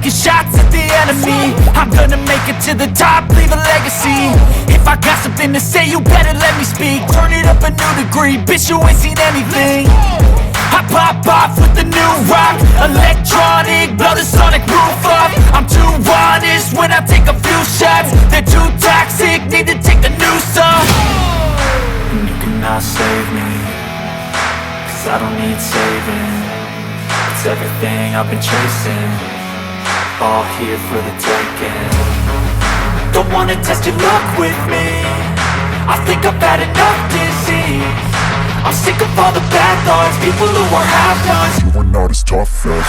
taking shots at the enemy. I'm gonna make it to the top, leave a legacy. If I got something to say, you better let me speak. Turn it up a new degree, bitch, you ain't seen anything. I pop off with the new rock, electronic, blow the sonic roof up. I'm too honest when I take a few shots. They're too toxic, need to take the noose off. And you cannot save me, cause I don't need saving. It's everything I've been chasing, all here for the taking. Don't wanna test your luck with me, I think I've had enough disease. I'm sick of all the bad thoughts, people who are half-nots. You are not as tough as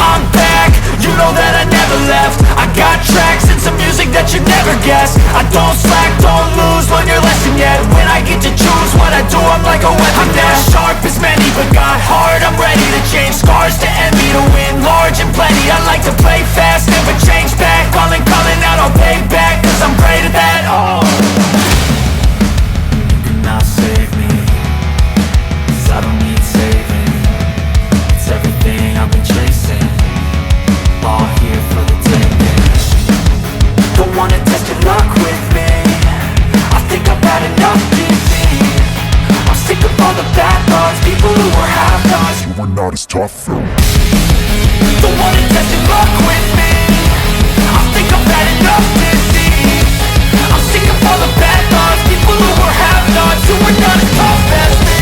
I'm back, you know that I never left. I got tracks and some music that you never guessed. I don't slack, don't lose, learn your lesson yet. When I get to choose what I do, I'm like a weapon. I'm not sharp as many, but got hard, I'm ready to change. Scars to envy, to win large and plenty. I like to play fast, never change back. Calling out, I'll pay back, cause I'm great at that. Oh, you cannot save me, cause I don't need saving. It's everything I've been chasing, all here for the taking. Don't wanna test your luck with me, I think I've had enough disease. I'm sick of all the bad thoughts, people who are half-nots. you are not as tough as Don't wanna test your luck with me, I think I've had enough disease. I'm sick of all the bad thoughts, people who are half-nots, who are not as tough as me.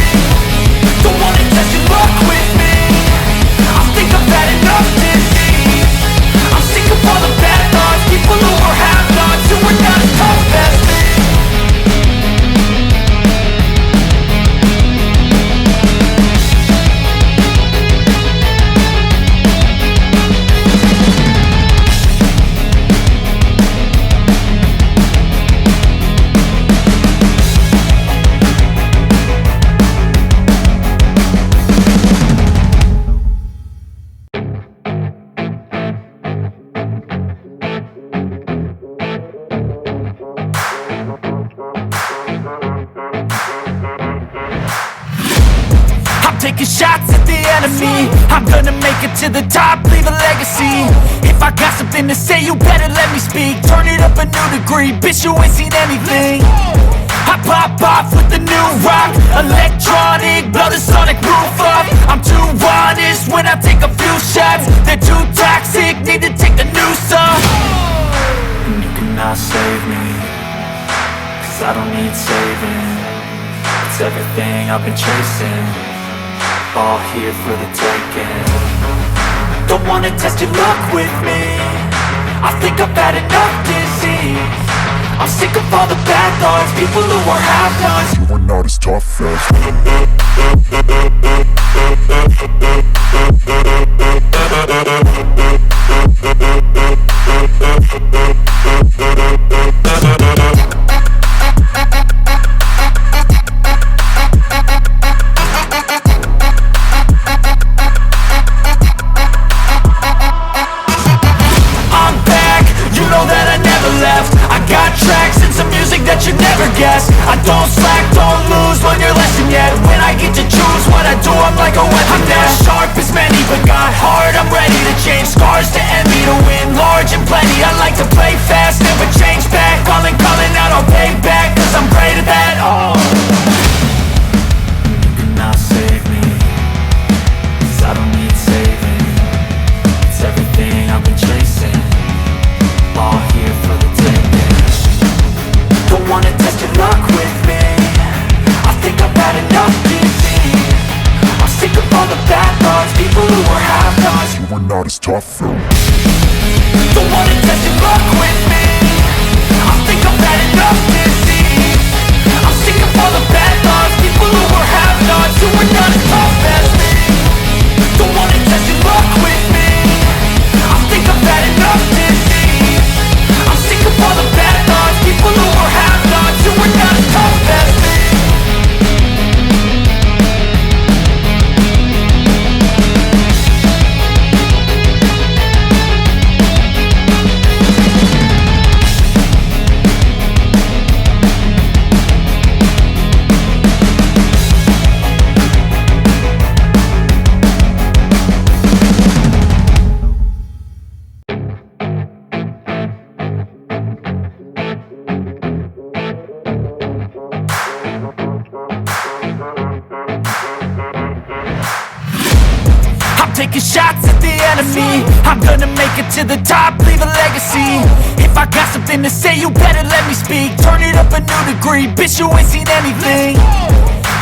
Don't wanna test your luck with me, I think I've had enough disease. I'm sick of all the bad thoughts, people who are half-nots, who are not as tough as me. Taking shots at the enemy. I'm gonna make it to the top, leave a legacy. If I got something to say, you better let me speak. Turn it up a new degree, bitch, you ain't seen anything. I pop off with the new rock, electronic, blow the sonic roof up. I'm too honest when I take a few shots. They're too toxic, need to take the noose off. And you cannot save me, cause I don't need saving. It's everything I've been chasing, all here for the taking. Don't wanna test your luck with me, I think I've had enough disease. I'm sick of all the bad thoughts, people who are half-nots. you are not as tough as I don't slack, don't lose, learn your lesson yet. When I get to choose what I do, I'm like a weapon. I'm not sharp as many, but got hard, I'm ready to change. Scars to envy, to win large and plenty. I like to play fast, never change back. Calling out, I'll pay back, cause I'm great at that. Oh, you cannot save me, cause I don't need saving. It's everything I've been chasing, all here for the taking. Don't wanna test your luck with me, I think I've had enough disease. I'm sick of all the bad thoughts, people who are half-nots. you are not as tough as Don't wanna test your luck with me, I think I've had enough disease. I'm sick of all the bad thoughts, people who are half-nots, who are not as tough as me. Don't wanna test your luck with me, I think I've had enough disease. I'm sick of all the bad thoughts, people who are half-nots, who are not as tough as me. taking shots at the enemy. I'm gonna make it to the top, leave a legacy. If I got something to say, you better let me speak. Turn it up a new degree, bitch, you ain't seen anything.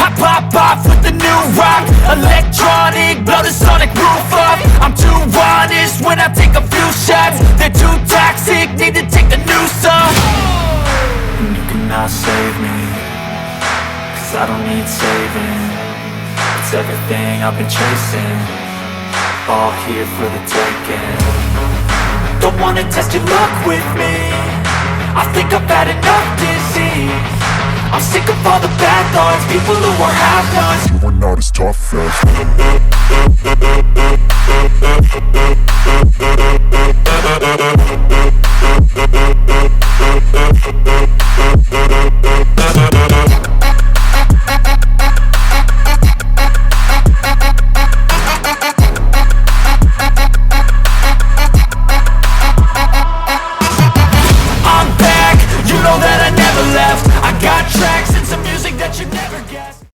I pop off with the new rock, electronic, blow the sonic roof up. I'm too honest when I take a few shots. They're too toxic, need to take the noose off. And you cannot save me, 'cause I don't need saving. It's everything I've been chasing, all here for the taking. Don't wanna test your luck with me, I think I've had enough disease. I'm sick of all the bad thoughts, people who are half-nots. You are not as tough as